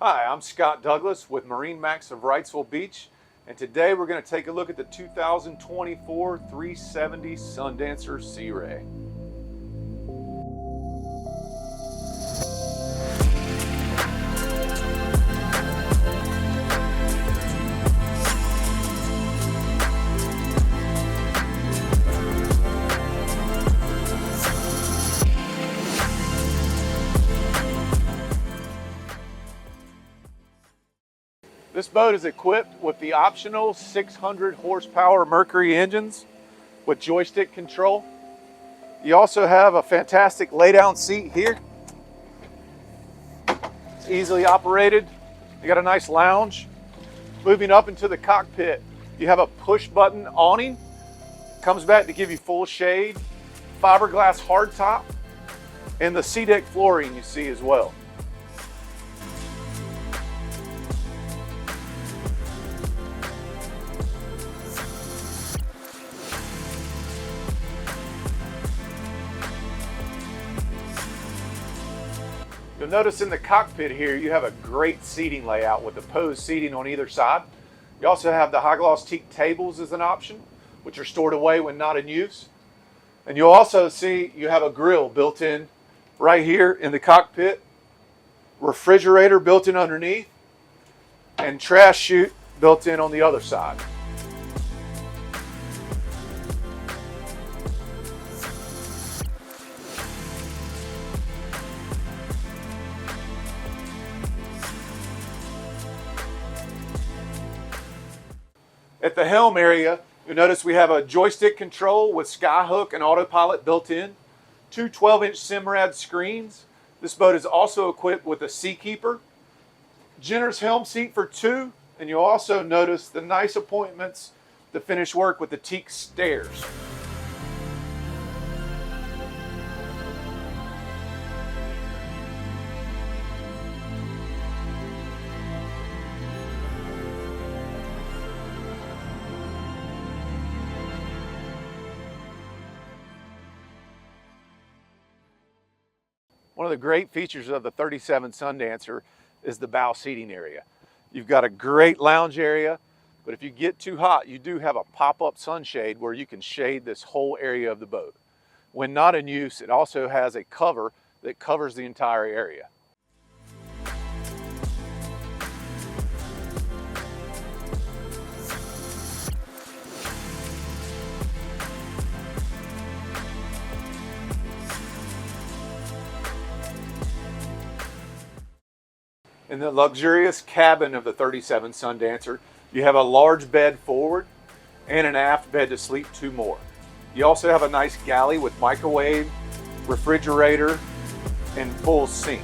Hi, I'm Scott Douglas with MarineMax of Wrightsville Beach, and today we're going to take a look at the 2024 370 Sundancer Sea Ray. This boat is equipped with the optional 600 horsepower Mercury engines with joystick control. You also have a fantastic lay-down seat here. It's easily operated. You got a nice lounge. Moving up into the cockpit, you have a push button awning. Comes back to give you full shade, fiberglass hardtop, and the sea deck flooring you see as well. You'll notice in the cockpit here, you have a great seating layout with opposed seating on either side. You also have the high gloss teak tables as an option, which are stored away when not in use. And you'll also see you have a grill built in right here in the cockpit, refrigerator built in underneath, and trash chute built in on the other side. At the helm area, you'll notice we have a joystick control with skyhook and autopilot built in, two 12-inch Simrad screens. This boat is also equipped with a Seakeeper, generous helm seat for two, and you'll also notice the nice appointments to finish work with the teak stairs. One of the great features of the 37 Sundancer is the bow seating area. You've got a great lounge area, but if you get too hot, you do have a pop-up sunshade where you can shade this whole area of the boat. When not in use, it also has a cover that covers the entire area. In the luxurious cabin of the 37 Sundancer, you have a large bed forward and an aft bed to sleep two more. You also have a nice galley with microwave, refrigerator, and full sink.